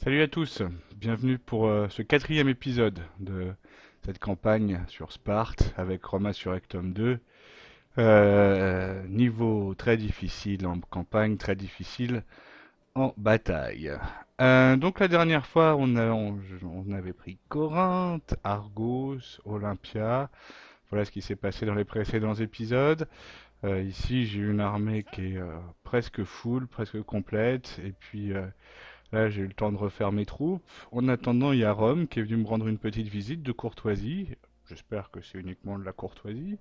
Salut à tous, bienvenue pour ce quatrième épisode de cette campagne sur Sparte avec Roma sur Ectum 2. Niveau très difficile en campagne, très difficile en bataille. Donc la dernière fois, on avait pris Corinthe, Argos, Olympia. Voilà ce qui s'est passé dans les précédents épisodes. Ici, j'ai une armée qui est presque full, presque complète, et puis là, j'ai eu le temps de refaire mes troupes. En attendant, il y a Rome qui est venu me rendre une petite visite de courtoisie. J'espère que c'est uniquement de la courtoisie.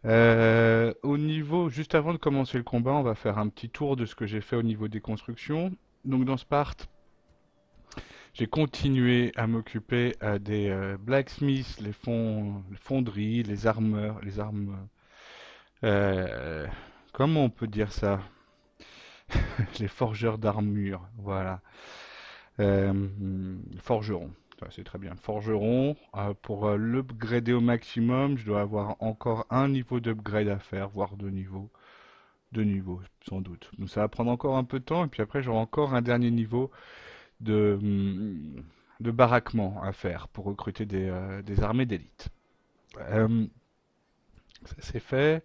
Au niveau, juste avant de commencer le combat, on va faire un petit tour de ce que j'ai fait au niveau des constructions. Donc dans Sparte, j'ai continué à m'occuper des blacksmiths, les fonderies, les armeurs, les armes. euh, Comment on peut dire ça? Les forgeurs d'armure, voilà. Forgeron. C'est très bien. Forgeron, pour l'upgrader au maximum, je dois avoir encore un niveau d'upgrade à faire, voire deux niveaux. Deux niveaux, sans doute. Donc ça va prendre encore un peu de temps, et puis après j'aurai encore un dernier niveau de baraquement à faire pour recruter des armées d'élite. Euh, Ça c'est fait.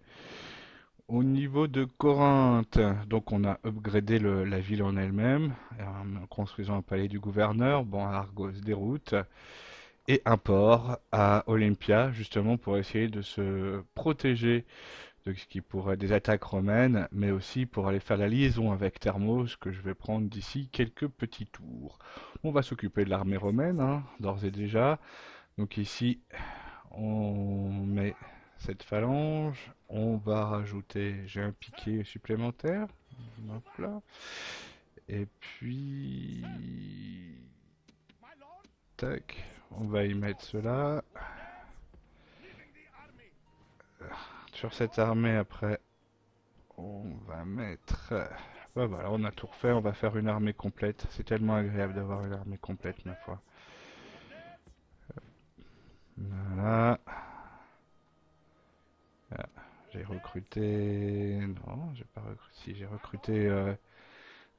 Au niveau de Corinthe, donc on a upgradé la ville en elle-même, en construisant un palais du gouverneur, bon, à Argos des routes, et un port à Olympia, justement pour essayer de se protéger de ce qui pourrait des attaques romaines, mais aussi pour aller faire la liaison avec Thermos, que je vais prendre d'ici quelques petits tours. On va s'occuper de l'armée romaine, hein, d'ores et déjà. Donc ici, on met cette phalange. On va rajouter, j'ai un piqué supplémentaire. Hop là. Et puis, tac, on va y mettre cela. Sur cette armée, après, on va mettre... bah voilà, on a tout refait, on va faire une armée complète. C'est tellement agréable d'avoir une armée complète, ma foi. Voilà. Ah, j'ai recruté... Non, j'ai pas recruté... Si, j'ai recruté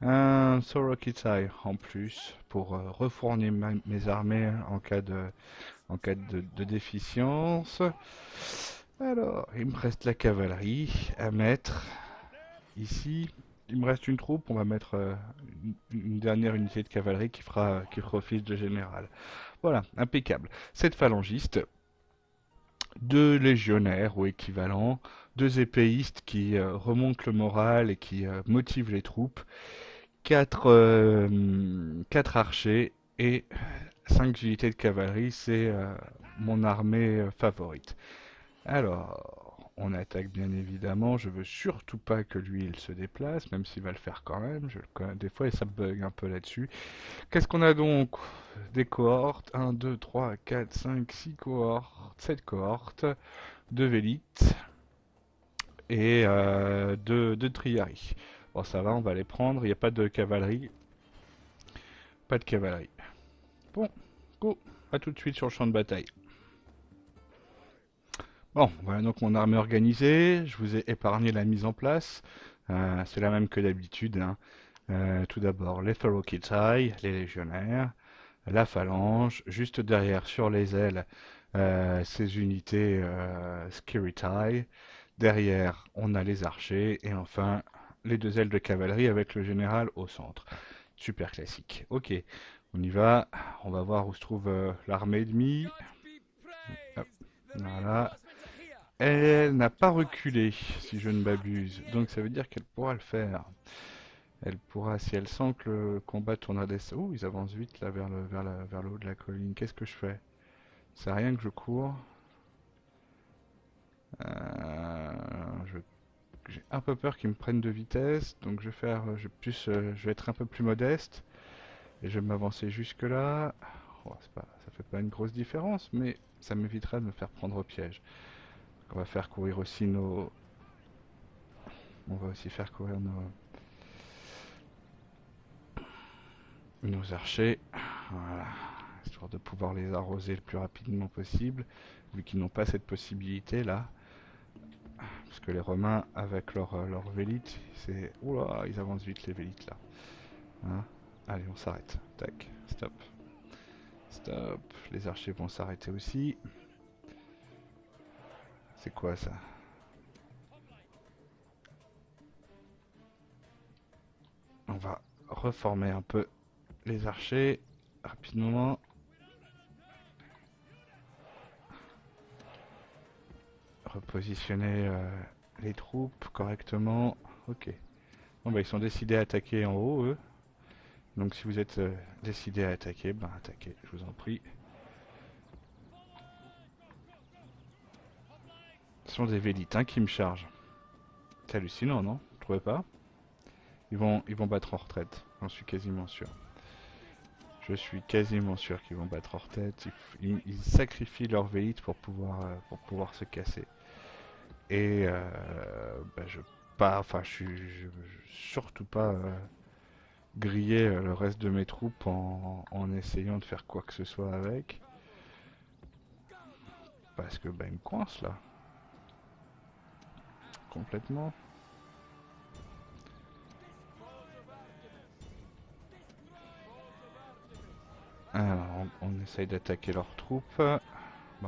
un Sorokitai en plus pour refournir mes armées en cas de déficience. Alors, il me reste la cavalerie à mettre ici. Il me reste une troupe, on va mettre une dernière unité de cavalerie qui fera office de général. Voilà, impeccable. Cette phalangiste, deux légionnaires ou équivalents, deux épéistes qui remontent le moral et qui motivent les troupes, quatre archers et cinq unités de cavalerie, c'est mon armée favorite. Alors, on attaque bien évidemment. Je veux surtout pas que lui il se déplace, même s'il va le faire quand même. Des fois, ça bug un peu là-dessus. Qu'est-ce qu'on a donc? Des cohortes. Un, 2, 3, 4, 5, 6 cohortes. 7 cohortes. 2 vélites. Et 2 triaries. Bon, ça va, on va les prendre. Il n'y a pas de cavalerie. Pas de cavalerie. Bon, go. À tout de suite sur le champ de bataille. Bon, voilà donc mon armée organisée. Je vous ai épargné la mise en place. C'est la même que d'habitude, hein. Tout d'abord, les Ferokitai, les légionnaires, la phalange, juste derrière sur les ailes, ces unités Skiritai. Derrière, on a les archers et enfin les deux ailes de cavalerie avec le général au centre. Super classique. Ok, on y va. On va voir où se trouve l'armée ennemie. Hop, voilà. Elle n'a pas reculé, si je ne m'abuse. Donc ça veut dire qu'elle pourra le faire. Elle pourra, si elle sent que le combat tournera des... Oh, ils avancent vite là vers le haut de la colline. Qu'est-ce que je fais? C'est rien que je cours. J'ai un peu peur qu'ils me prennent de vitesse, donc je vais être un peu plus modeste et je vais m'avancer jusque là. Oh, ça fait pas une grosse différence, mais ça m'évitera de me faire prendre au piège. On va faire courir aussi on va aussi faire courir nos archers. Voilà, histoire de pouvoir les arroser le plus rapidement possible, vu qu'ils n'ont pas cette possibilité là. Parce que les Romains, avec leur vélite, c'est... Oula, ils avancent vite les vélites là. Hein. Allez, on s'arrête. Tac, stop. Stop. Les archers vont s'arrêter aussi. C'est quoi ça? On va reformer un peu les archers rapidement. Repositionner les troupes correctement. Ok. Bon bah ils sont décidés à attaquer en haut eux. Donc si vous êtes décidés à attaquer, ben attaquez, je vous en prie. Ce sont des vélites hein, qui me chargent. C'est hallucinant, non? Vous trouvez pas? Ils vont battre en retraite, j'en suis quasiment sûr. Je suis quasiment sûr qu'ils vont battre en retraite. Ils sacrifient leurs vélites pour pouvoir se casser. Et bah, je surtout pas griller le reste de mes troupes en essayant de faire quoi que ce soit avec. Parce que bah, ils me coincent là. Complètement. Alors, on essaye d'attaquer leurs troupes. Bon,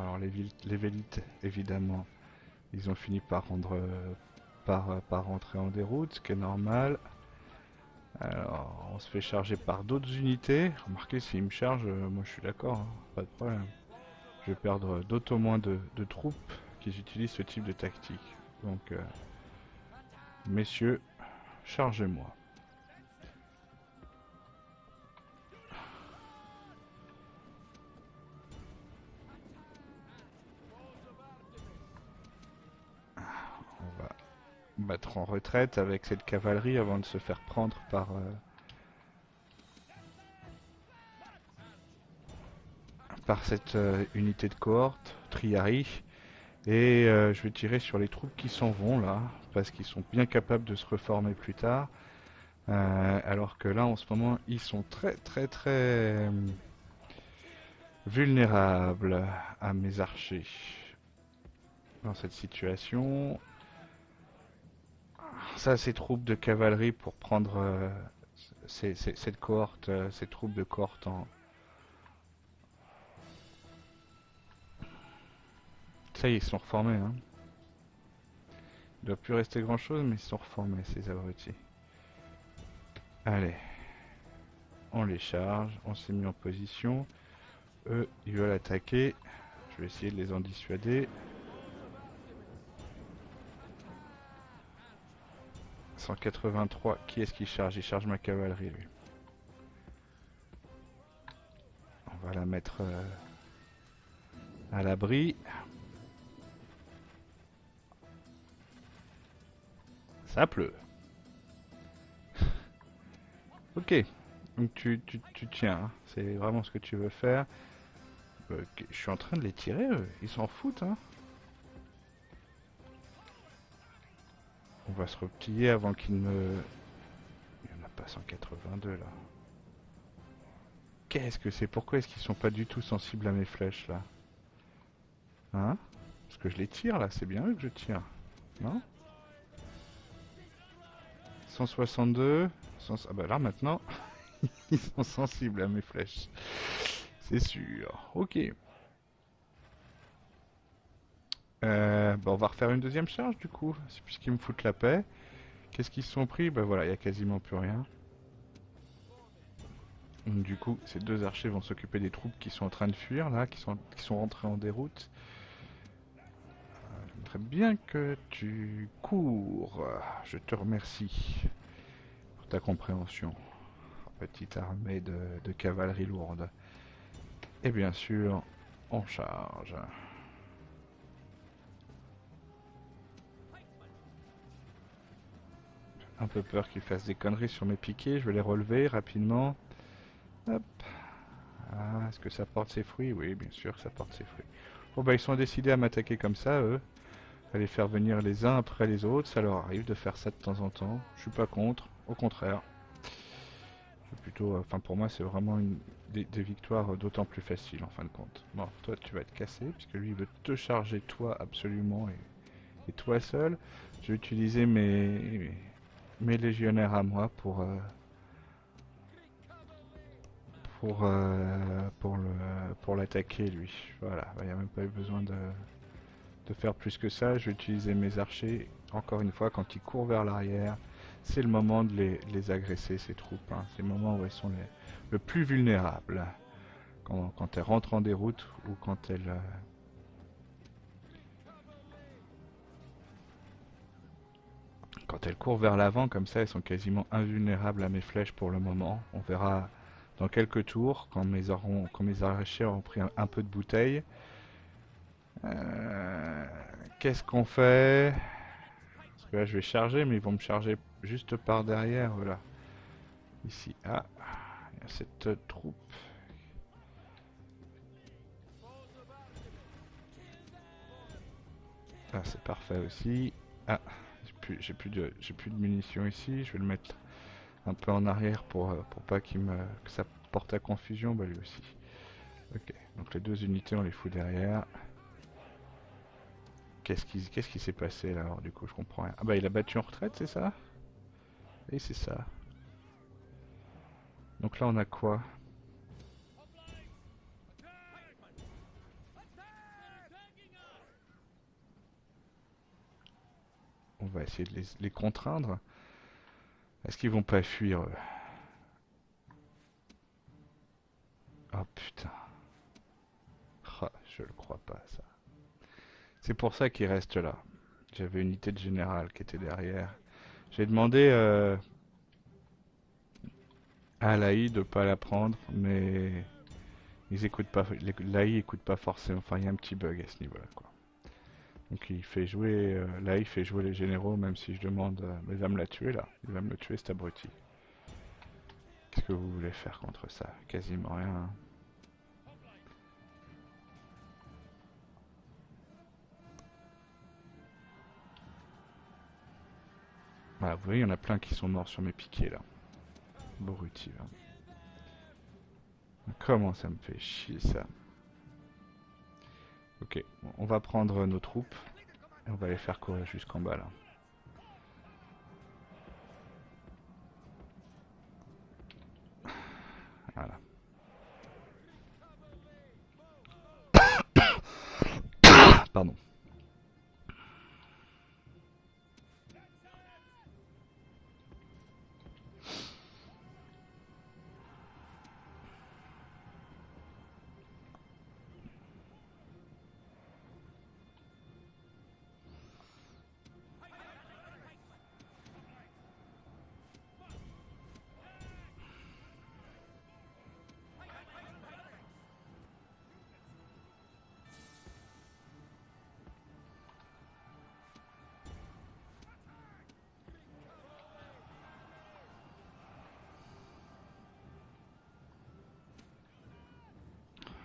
alors les Vélites, évidemment, ils ont fini par rentrer en déroute, ce qui est normal. Alors, on se fait charger par d'autres unités. Remarquez, s'ils me chargent, moi je suis d'accord, hein, pas de problème. Je vais perdre d'autant moins de troupes qui utilisent ce type de tactique. Donc, messieurs, chargez-moi. On va battre en retraite avec cette cavalerie avant de se faire prendre par cette unité de cohorte, Triari. Et je vais tirer sur les troupes qui s'en vont là, parce qu'ils sont bien capables de se reformer plus tard. Alors que là, en ce moment, ils sont très vulnérables à mes archers. Dans cette situation, ça, ces troupes de cavalerie pour prendre cette cohorte, ces troupes de cohorte en... Ça y est, ils sont reformés, hein. Il ne doit plus rester grand chose, mais ils sont reformés, ces abrutis. Allez, on les charge, on s'est mis en position. Eux, ils veulent attaquer. Je vais essayer de les en dissuader. 183, qui est-ce qui charge? Il charge ma cavalerie, lui. On va la mettre à l'abri. Ça pleut. Ok, donc tu tiens, hein. C'est vraiment ce que tu veux faire. Je suis en train de les tirer, eux. Ils s'en foutent, hein. On va se replier avant qu'ils ne... Il n'y en a pas 182 là. Qu'est-ce que c'est? Pourquoi est-ce qu'ils sont pas du tout sensibles à mes flèches là? Hein? Parce que je les tire là, c'est bien eux que je tire. Non? 162. Ah bah là maintenant, ils sont sensibles à mes flèches. C'est sûr. Ok. Bah on va refaire une deuxième charge du coup, puisqu'ils me foutent la paix. Qu'est-ce qu'ils se sont pris? Bah voilà, il n'y a quasiment plus rien. Donc, du coup, ces deux archers vont s'occuper des troupes qui sont en train de fuir là, qui sont rentrées en déroute. J'aimerais bien que tu cours. Je te remercie pour ta compréhension. Petite armée de cavalerie lourde. Et bien sûr, on charge. Un peu peur qu'ils fassent des conneries sur mes piquets. Je vais les relever rapidement. Hop. Ah, est-ce que ça porte ses fruits? Oui, bien sûr que ça porte ses fruits. Bon bah ils sont décidés à m'attaquer comme ça, eux. À les faire venir les uns après les autres. Ça leur arrive de faire ça de temps en temps. Je suis pas contre. Au contraire. Plutôt, enfin pour moi c'est vraiment des victoires d'autant plus faciles en fin de compte. Bon, toi tu vas être cassé puisque lui il veut te charger toi absolument et toi seul. Je vais utiliser mes légionnaires à moi pour l'attaquer lui. Voilà, il n'y a même pas eu besoin de faire plus que ça. Je vais utiliser mes archers. Encore une fois, quand ils courent vers l'arrière, c'est le moment de les agresser, ces troupes, hein. C'est le moment où elles sont le plus vulnérables. Quand elles rentrent en déroute ou quand elles courent vers l'avant, comme ça, elles sont quasiment invulnérables à mes flèches pour le moment. On verra dans quelques tours, quand mes archers auront pris un peu de bouteille. Euh, Qu'est-ce qu'on fait? Parce que là, je vais charger, mais ils vont me charger juste par derrière, voilà. Ici, ah, il y a cette troupe. Ah, c'est parfait aussi. Ah, j'ai plus de munitions ici. Je vais le mettre un peu en arrière pour pas que ça porte à confusion. Bah lui aussi. Ok, donc les deux unités, on les fout derrière. Qu'est-ce qui s'est passé là alors du coup je comprends rien. Ah bah il a battu en retraite, c'est ça? Et c'est ça. Donc là on a quoi? On va essayer de les contraindre. Est-ce qu'ils vont pas fuir eux? Oh putain. Ah, je le crois pas ça. C'est pour ça qu'il reste là. J'avais une unité de général qui était derrière. J'ai demandé à l'AI de pas la prendre, mais ils écoutent pas. L'AI écoute pas forcément. Enfin, il y a un petit bug à ce niveau-là, quoi. Donc il fait jouer, l'AI fait jouer les généraux, même si je demande, mais il va me la tuer là. Il va me le tuer cet abruti. Qu'est-ce que vous voulez faire contre ça? Quasiment rien, hein. Voilà, vous voyez, il y en a plein qui sont morts sur mes piquets là. Abruti, là. Comment ça me fait chier ça. Ok, bon, on va prendre nos troupes et on va les faire courir jusqu'en bas là. Voilà. Pardon.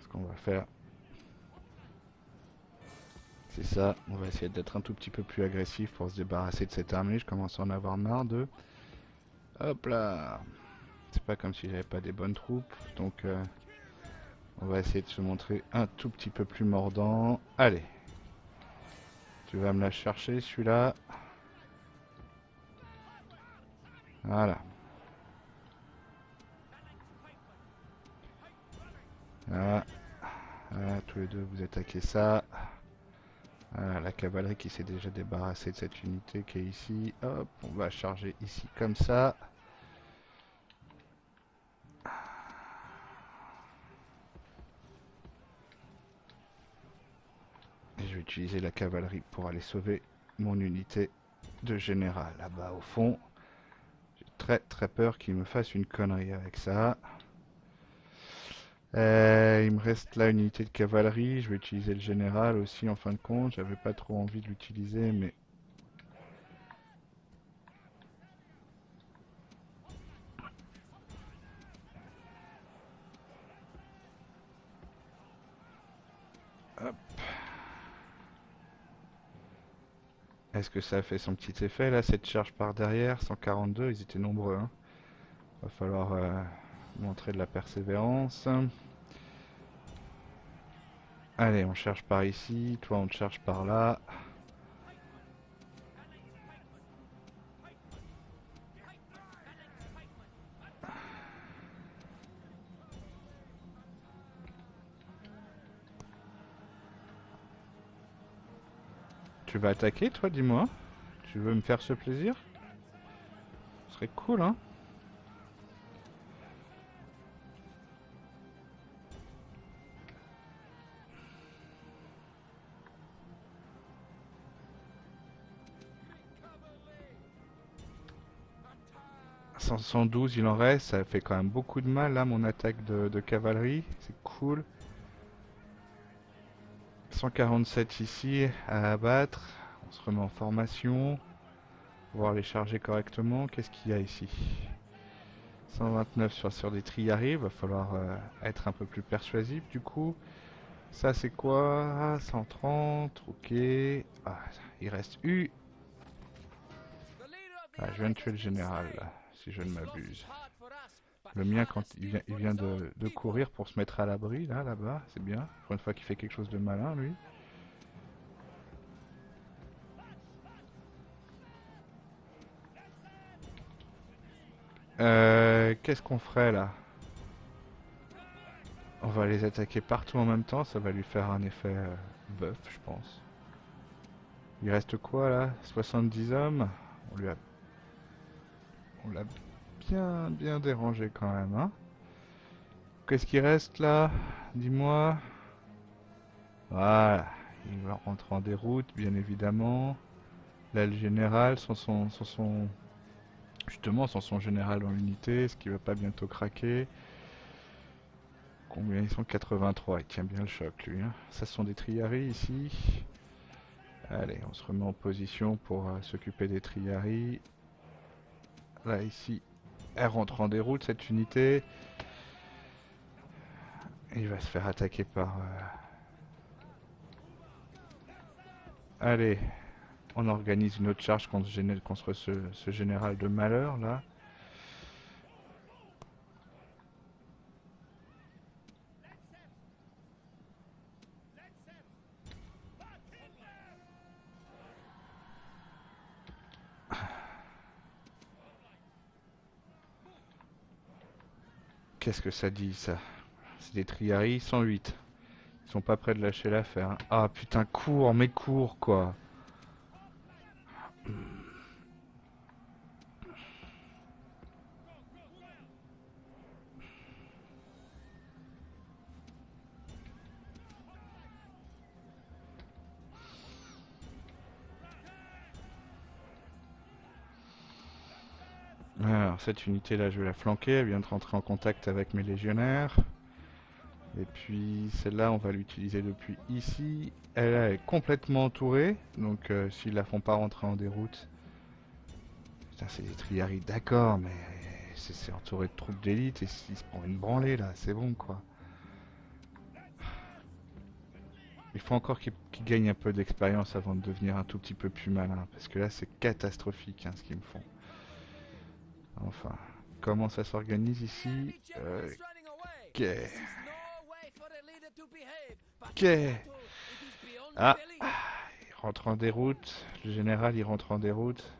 Ce qu'on va faire, c'est ça. On va essayer d'être un tout petit peu plus agressif pour se débarrasser de cette armée. Je commence à en avoir marre de... Hop là. C'est pas comme si j'avais pas des bonnes troupes. Donc on va essayer de se montrer un tout petit peu plus mordant. Allez. Tu vas me la chercher celui-là. Voilà. Voilà. Voilà, tous les deux vous attaquez ça. Voilà, la cavalerie qui s'est déjà débarrassée de cette unité qui est ici. Hop, on va charger ici comme ça. Et je vais utiliser la cavalerie pour aller sauver mon unité de général là-bas au fond. J'ai très peur qu'il me fasse une connerie avec ça. Il me reste là une unité de cavalerie. Je vais utiliser le général aussi en fin de compte. J'avais pas trop envie de l'utiliser, mais hop. Est-ce que ça a fait son petit effet là, cette charge par derrière? 142, ils étaient nombreux, hein. Va falloir montrer de la persévérance. Allez, on cherche par ici. Toi, on te cherche par là. Tu vas attaquer, toi, dis-moi? Tu veux me faire ce plaisir? Ce serait cool, hein? 112, il en reste. Ça fait quand même beaucoup de mal, là, mon attaque de cavalerie. C'est cool. 147 ici à abattre. On se remet en formation. Pouvoir les charger correctement. Qu'est-ce qu'il y a ici? 129 sur des triaries. Va falloir être un peu plus persuasif du coup. Ça c'est quoi? 130. Ok. Ah, il reste U. Ah, je viens de tuer le général là, si je ne m'abuse. Le mien, quand il vient de courir pour se mettre à l'abri, là-bas, c'est bien. Pour une fois qu'il fait quelque chose de malin, lui. Qu'est-ce qu'on ferait là? On va les attaquer partout en même temps, ça va lui faire un effet buff, je pense. Il reste quoi là? 70 hommes? On l'a bien dérangé quand même, hein? Qu'est-ce qui reste là? Dis-moi. Voilà, il va rentrer en déroute, bien évidemment. Là, le général, justement, sans son général en unité, ce qui va pas bientôt craquer. Combien ils sont? 83, il tient bien le choc lui, hein. Ça, ce sont des triaries ici. Allez, on se remet en position pour s'occuper des triaries. Là, ici, elle rentre en déroute, cette unité. Il va se faire attaquer par... Allez, on organise une autre charge contre ce général de malheur, là. Qu'est-ce que ça dit, ça? C'est des triaries 108. Ils sont pas prêts de lâcher l'affaire, hein. Ah putain, cours, mais cours quoi. Alors, cette unité-là, je vais la flanquer. Elle vient de rentrer en contact avec mes légionnaires. Et puis, celle-là, on va l'utiliser depuis ici. Elle est complètement entourée. Donc, s'ils la font pas rentrer en déroute... Putain, c'est des triaries, d'accord, mais... C'est entouré de troupes d'élite et s'il se prend une branlée, là, c'est bon, quoi. Il faut encore qu'ils gagnent un peu d'expérience avant de devenir un tout petit peu plus malin. Parce que là, c'est catastrophique, hein, ce qu'ils me font. Enfin, comment ça s'organise ici? Ok. Ok. Ah, il rentre en déroute. Le général, il rentre en déroute.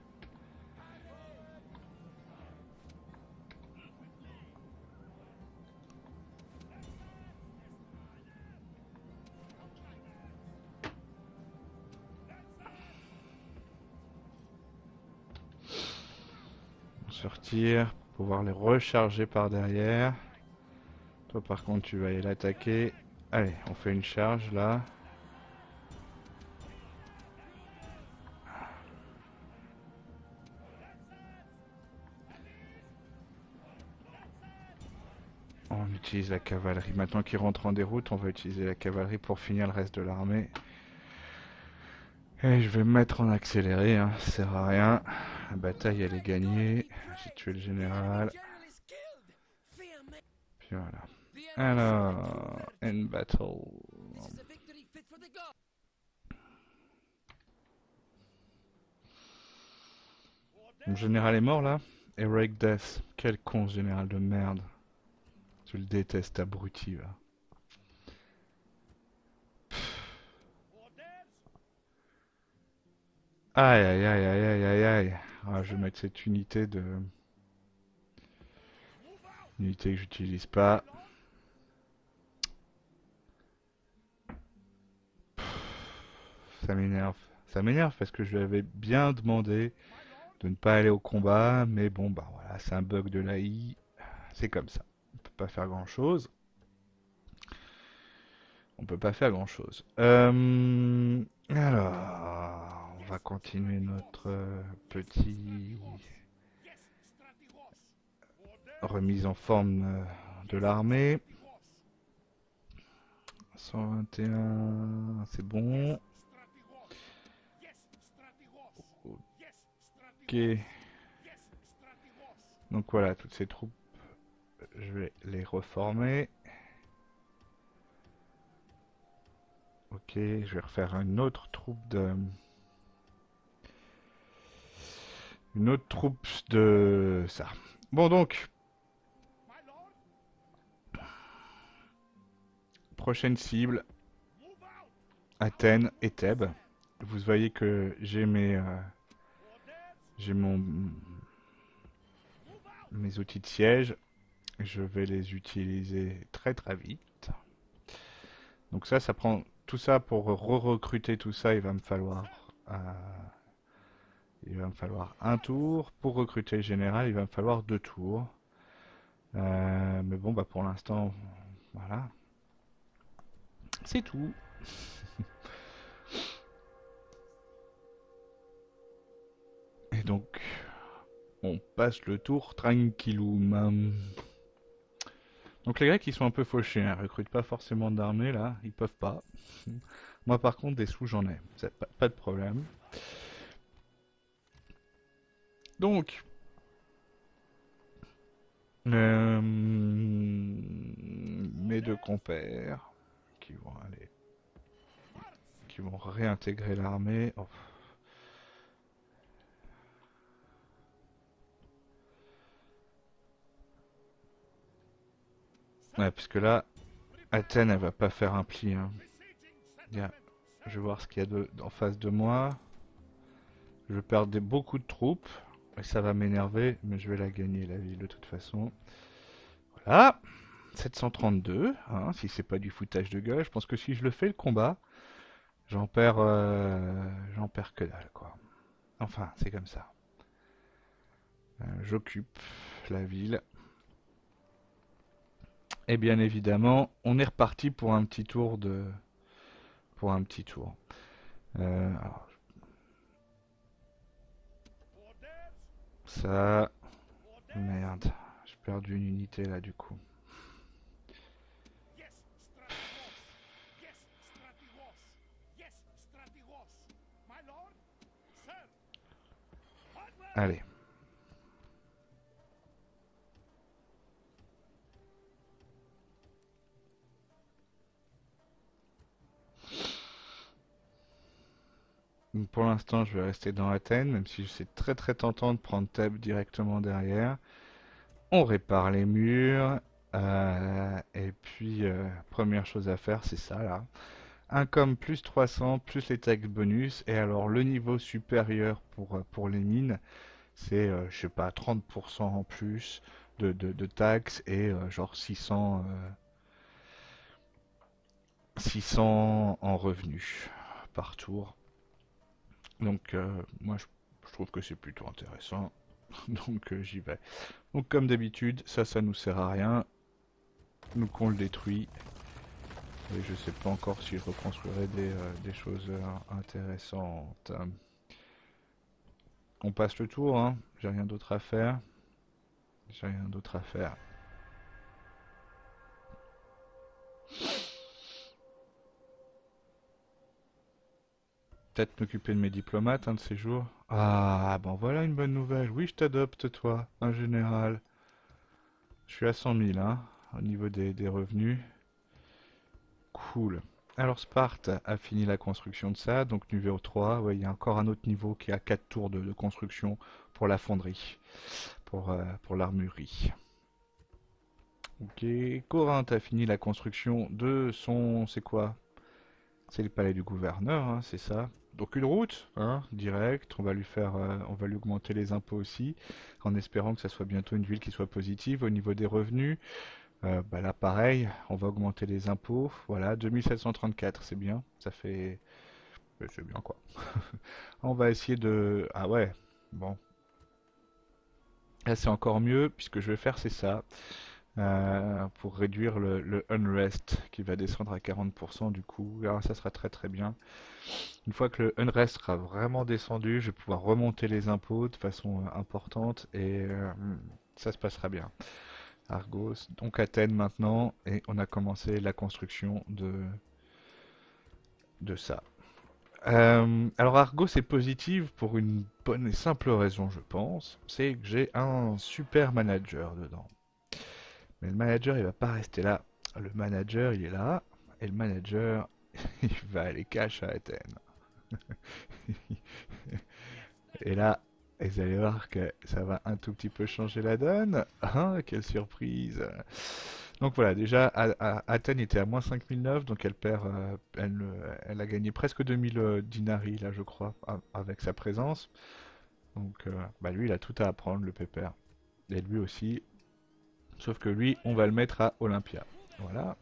On se retire pour pouvoir les recharger par derrière. Toi, par contre, tu vas aller l'attaquer. Allez, on fait une charge là. On utilise la cavalerie. Maintenant qu'il rentre en déroute, on va utiliser la cavalerie pour finir le reste de l'armée. Et je vais me mettre en accéléré, hein, ça sert à rien. La bataille elle est gagnée. J'ai tué le général. Puis voilà. Alors, end battle. Mon général est mort là? Heroic Death. Quel con ce général de merde. Je le déteste, abruti là. Aïe aïe aïe aïe aïe aïe aïe. Ah, je vais mettre cette unité de... Une unité que j'utilise pas. Ça m'énerve. Ça m'énerve parce que je lui avais bien demandé de ne pas aller au combat, mais bon, bah voilà, c'est un bug de l'AI, c'est comme ça. On peut pas faire grand-chose. On peut pas faire grand-chose. Alors, on va continuer notre petit remise en forme de l'armée. 121, c'est bon. Ok. Donc voilà, toutes ces troupes, je vais les reformer. Ok, je vais refaire une autre troupe de ça. Bon donc, prochaine cible, Athènes et Thèbes. Vous voyez que j'ai mes outils de siège. Je vais les utiliser très très vite. Donc ça prend tout ça pour re-recruter tout ça. Euh, il va me falloir un tour. Pour recruter le général, il va me falloir 2 tours. Mais bon, bah pour l'instant, voilà, c'est tout. Et donc, on passe le tour tranquillum. Donc les Grecs, ils sont un peu fauchés, hein. Ils recrutent pas forcément d'armée là, ils peuvent pas. Moi par contre, des sous j'en ai, pas de problème. Donc, mes deux compères qui vont aller, qui vont réintégrer l'armée. Oh. Ouais, parce que là, Athènes, elle va pas faire un pli, hein. Je vais voir ce qu'il y a en face de moi. Je perds beaucoup de troupes. Et ça va m'énerver, mais je vais la gagner la ville de toute façon. Voilà. 732, hein, si c'est pas du foutage de gueule. Je pense que si je le fais le combat, j'en perds que dalle, quoi. Enfin, c'est comme ça. J'occupe la ville. Et bien évidemment, on est reparti pour un petit tour pour un petit tour. Alors, ça, merde, j'ai perdu une unité là du coup. Allez. Pour l'instant, je vais rester dans Athènes, même si c'est très très tentant de prendre Thèbes directement derrière. On répare les murs. Et puis, première chose à faire, c'est ça là. Un com plus 300, plus les taxes bonus. Et alors, le niveau supérieur pour les mines, c'est, je sais pas, 30% en plus de taxes et genre 600 en revenus par tour. Donc, moi, je trouve que c'est plutôt intéressant. Donc, j'y vais. Donc, comme d'habitude, ça nous sert à rien. Nous qu'on le détruit. Et je sais pas encore si je reconstruirai des choses intéressantes. On passe le tour, hein. J'ai rien d'autre à faire. J'ai rien d'autre à faire. Peut-être m'occuper de mes diplomates un de ces jours. Ah, bon voilà une bonne nouvelle. Oui, je t'adopte, toi, un général. Je suis à 100 000, hein, au niveau des revenus. Cool. Alors Sparte a fini la construction de ça, donc niveau 3, ouais, il y a encore un autre niveau qui a 4 tours de construction pour la fonderie, pour l'armurerie. Ok, Corinthe a fini la construction de son... C'est quoi? C'est le palais du gouverneur, hein, c'est ça. Donc une route, hein, direct, on va lui augmenter les impôts aussi, en espérant que ça soit bientôt une ville qui soit positive au niveau des revenus. Bah là pareil, on va augmenter les impôts, voilà, 2734, c'est bien, ça fait C'est bien quoi. On va essayer de... Ah ouais, bon. Là c'est encore mieux, puisque je vais faire c'est ça. Pour réduire le unrest qui va descendre à 40% du coup. Alors ça sera très très bien. Une fois que le unrest sera vraiment descendu, je vais pouvoir remonter les impôts de façon importante et ça se passera bien. Argos, donc Athènes maintenant, et on a commencé la construction de ça. Alors Argos est positive pour une bonne et simple raison, je pense, c'est que j'ai un super manager dedans. Mais le manager, il va pas rester là. Le manager, il est là, et le manager, il va aller cash à Athènes. Et là, vous allez voir que ça va un tout petit peu changer la donne. Ah, quelle surprise! Donc voilà, déjà, Athènes était à moins 5009, donc elle perd, elle a gagné presque 2000 dinari, là, je crois, avec sa présence. Donc, bah lui, il a tout à apprendre, le pépère. Et lui aussi. Sauf que lui, on va le mettre à Olympia. Voilà.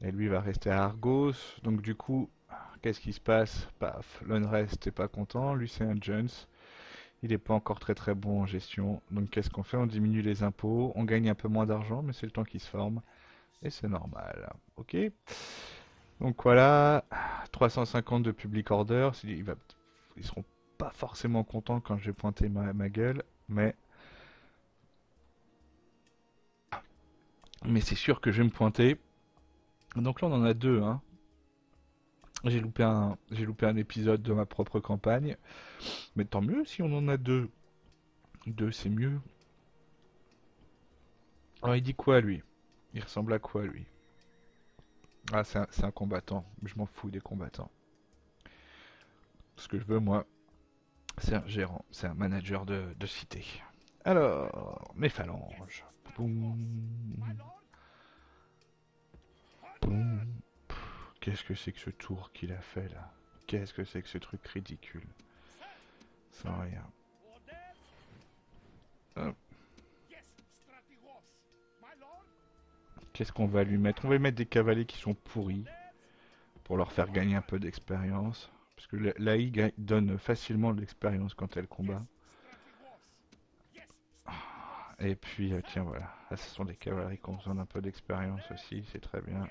Et lui va rester à Argos. Donc du coup, qu'est-ce qui se passe? Paf, l'Unrest n'est pas content. Lui, c'est un Jones. Il n'est pas encore très très bon en gestion. Donc qu'est-ce qu'on fait? On diminue les impôts. On gagne un peu moins d'argent, mais c'est le temps qui se forme. Et c'est normal. Ok. Donc voilà. 350 de public order. Ils seront pas forcément contents quand je vais pointer ma gueule. Mais c'est sûr que je vais me pointer. Donc là, on en a deux, hein. J'ai loupé un épisode de ma propre campagne. Mais tant mieux si on en a deux. Deux, c'est mieux. Alors, il dit quoi, lui? Il ressemble à quoi, lui? Ah, c'est un combattant. Je m'en fous des combattants. Ce que je veux, moi, c'est un gérant. C'est un manager de cité. Alors, mes phalanges. Boum, boum. Qu'est-ce que c'est que ce tour qu'il a fait, là? Qu'est-ce que c'est que ce truc ridicule? Sans rien. Hop. Qu'est-ce qu'on va lui mettre? On va lui mettre des cavaliers qui sont pourris pour leur faire gagner un peu d'expérience. Parce que l'AI donne facilement de l'expérience quand elle combat. Et puis, tiens, voilà. Là, ce sont des cavaleries qui ont besoin d'un peu d'expérience aussi, c'est très bien.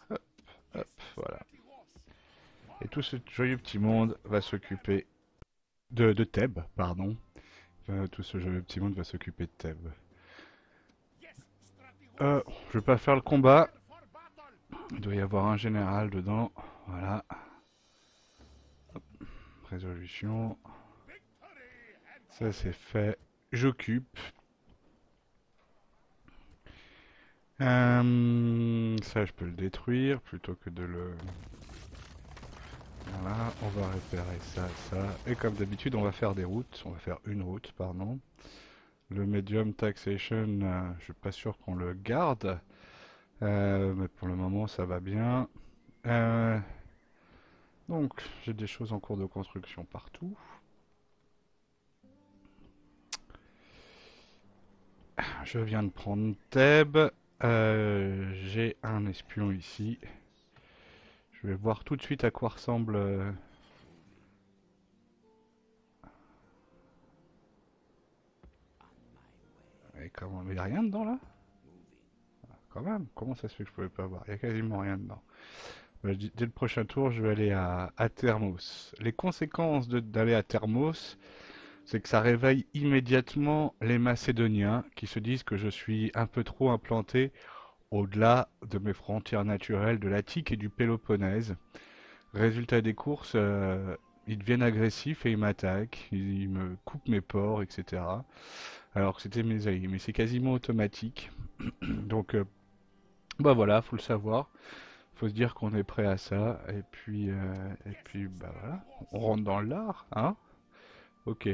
Hop, hop, voilà. Et tout ce joyeux petit monde va s'occuper de Thèbes, pardon. Tout ce joyeux petit monde va s'occuper de Thèbes. Je vais pas faire le combat. Il doit y avoir un général dedans. Voilà. Hop, résolution. Ça c'est fait. J'occupe. Ça je peux le détruire plutôt que de le... Voilà, on va réparer ça, ça. Et comme d'habitude, on va faire des routes. On va faire une route, pardon. Le medium taxation, je suis pas sûr qu'on le garde. Mais pour le moment, ça va bien. Euh, donc, j'ai des choses en cours de construction partout. Je viens de prendre Thèbes. J'ai un espion ici. Je vais voir tout de suite à quoi ressemble... Et comment... Mais il n'y a rien dedans là? Quand même, comment ça se fait que je pouvais pas voir? Il n'y a quasiment rien dedans. Dès le prochain tour, je vais aller à Thermos. Les conséquences d'aller à Thermos, c'est que ça réveille immédiatement les Macédoniens qui se disent que je suis un peu trop implanté au-delà de mes frontières naturelles de l'Attique et du Péloponnèse. Résultat des courses, ils deviennent agressifs et ils m'attaquent, ils me coupent mes ports, etc. Alors que c'était mes alliés, mais c'est quasiment automatique. Donc, bah voilà, faut le savoir. Faut se dire qu'on est prêt à ça, et puis bah voilà, on rentre dans l'art, hein? Ok.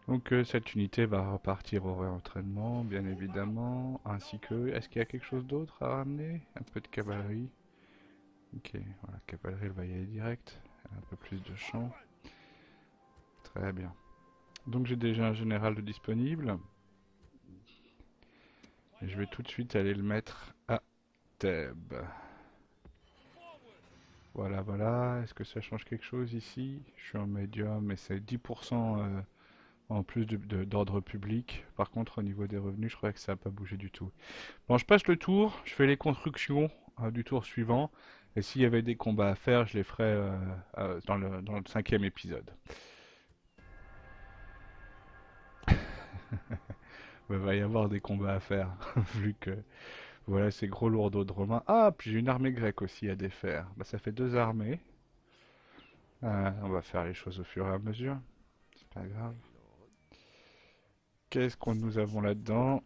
Donc cette unité va repartir au réentraînement, bien évidemment, ainsi que... Est-ce qu'il y a quelque chose d'autre à ramener? Un peu de cavalerie. Ok, voilà, cavalerie, elle va y aller direct. Un peu plus de champ. Très bien. Donc j'ai déjà un général de disponible. Et je vais tout de suite aller le mettre à Thèbes. Voilà, voilà. Est-ce que ça change quelque chose ici? Je suis en médium et c'est 10% en plus d'ordre public. Par contre, au niveau des revenus, je crois que ça n'a pas bougé du tout. Bon, je passe le tour, je fais les constructions du tour suivant. Et s'il y avait des combats à faire, je les ferai dans le cinquième épisode. Il va y avoir des combats à faire, vu que voilà ces gros lourdeaux de Romains. Ah, puis j'ai une armée grecque aussi à défaire. Bah, ça fait deux armées. On va faire les choses au fur et à mesure. C'est pas grave. Qu'est-ce qu'on nous avons là-dedans?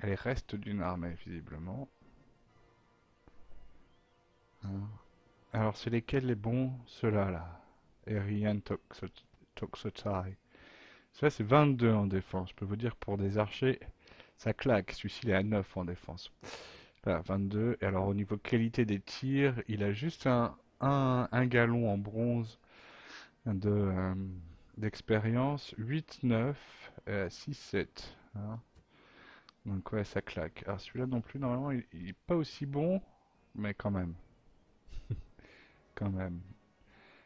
Les restes d'une armée, visiblement. Hein. Alors, c'est lesquels les bons? Ceux-là, là. Erian Toxotai. Ça, c'est 22 en défense. Je peux vous dire, pour des archers, ça claque. Celui-ci, il est à 9 en défense. Là, 22. Et alors, au niveau qualité des tirs, il a juste un galon en bronze de, d'expérience. 8, 9, 6, 7. Hein. Donc, ouais, ça claque. Alors, celui-là non plus, normalement, il est pas aussi bon, mais quand même. Quand même.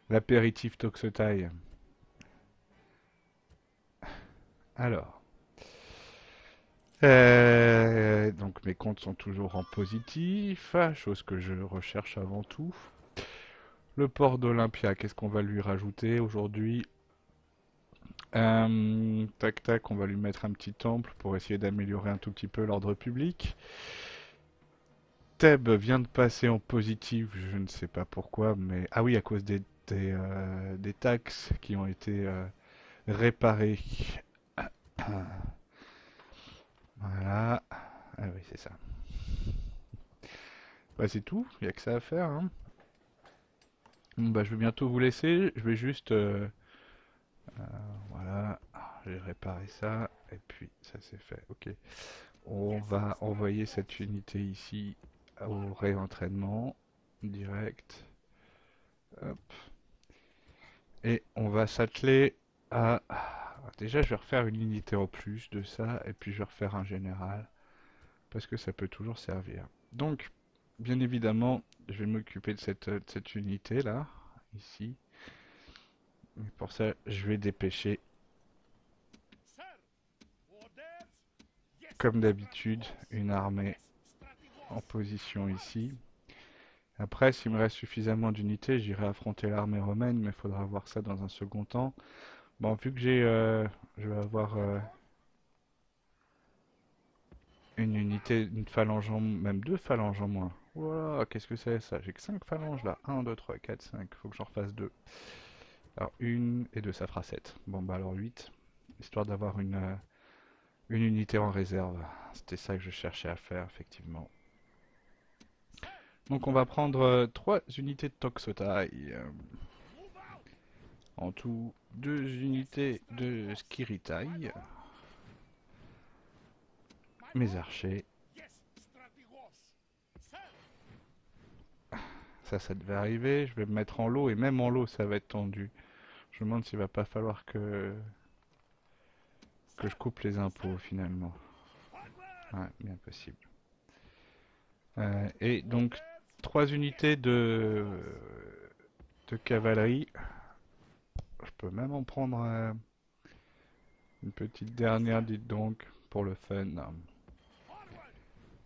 L'apéritif Toxotai. Alors. Donc mes comptes sont toujours en positif, chose que je recherche avant tout. Le port d'Olympia, qu'est-ce qu'on va lui rajouter aujourd'hui? Tac tac, on va lui mettre un petit temple pour essayer d'améliorer un tout petit peu l'ordre public. Thèbes vient de passer en positif, je ne sais pas pourquoi, mais... Ah oui, à cause des taxes qui ont été réparées. Voilà. Ah oui, c'est ça. Bah c'est tout, il n'y a que ça à faire, hein. Bon, bah je vais bientôt vous laisser, je vais juste... voilà, j'ai réparé ça, et puis ça c'est fait, ok. On va envoyer cette unité ici au réentraînement, direct. Hop. Et on va s'atteler à... Déjà je vais refaire une unité en plus de ça, et puis je vais refaire un général, parce que ça peut toujours servir. Donc, bien évidemment, je vais m'occuper de cette unité là, ici. Et pour ça, je vais dépêcher, comme d'habitude, une armée en position ici. Après, s'il me reste suffisamment d'unités, j'irai affronter l'armée romaine, mais il faudra voir ça dans un second temps. Bon, vu que je vais avoir une unité, une phalange en, même deux phalanges en moins. Voilà, qu'est-ce que c'est ça? J'ai que 5 phalanges là. 1, 2, 3, 4, 5. Faut que j'en refasse 2. Alors, une et 2, ça fera 7. Bon, bah alors 8. Histoire d'avoir une unité en réserve. C'était ça que je cherchais à faire, effectivement. Donc on va prendre 3 unités de Toxotai. En tout, 2 unités de Skiritai. Mes archers. Ça devait arriver. Je vais me mettre en lot, et même en lot, ça va être tendu. Je me demande s'il va pas falloir que je coupe les impôts, finalement. Ouais, bien possible. Et donc, 3 unités de cavalerie. Je peux même en prendre une petite dernière, dites donc, pour le fun.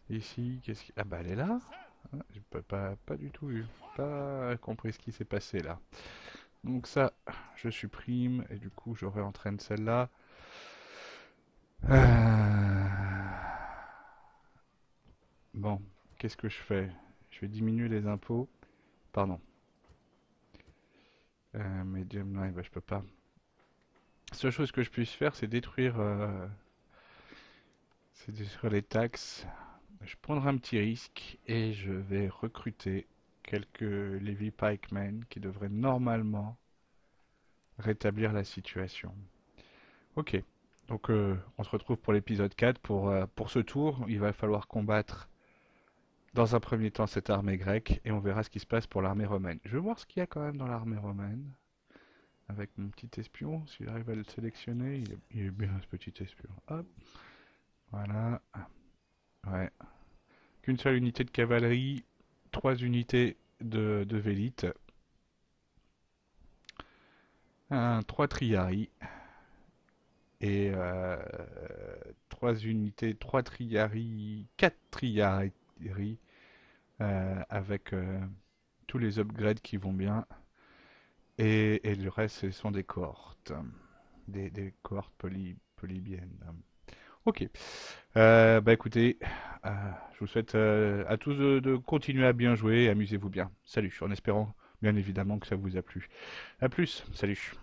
Ici, qu'est-ce qui... Ah bah elle est là. Ah, j'ai pas du tout vu. Pas compris ce qui s'est passé là. Donc ça, je supprime et du coup je réentraîne celle-là. Euh, Bon, qu'est-ce que je fais? Je vais diminuer les impôts. Pardon. Medium, ouais, bah, je peux pas. La seule chose que je puisse faire, c'est détruire les taxes. Je prendrai un petit risque et je vais recruter quelques Levy Pikemen qui devraient normalement rétablir la situation. Ok, donc on se retrouve pour l'épisode 4. Pour ce tour, il va falloir combattre dans un premier temps cette armée grecque et on verra ce qui se passe pour l'armée romaine. Je vais voir ce qu'il y a quand même dans l'armée romaine. Avec mon petit espion, s'il arrive à le sélectionner, il est bien ce petit espion. Hop, voilà. Ouais. Qu'une seule unité de cavalerie, 3 unités de Vélite, 3 Triarii et 3 unités, 3 Triarii, 4 Triarii avec tous les upgrades qui vont bien. Et le reste, ce sont des cohortes. Des cohortes polybiennes. Ok. Bah écoutez, je vous souhaite à tous de continuer à bien jouer. Amusez-vous bien. Salut, en espérant bien évidemment que ça vous a plu. À plus, salut.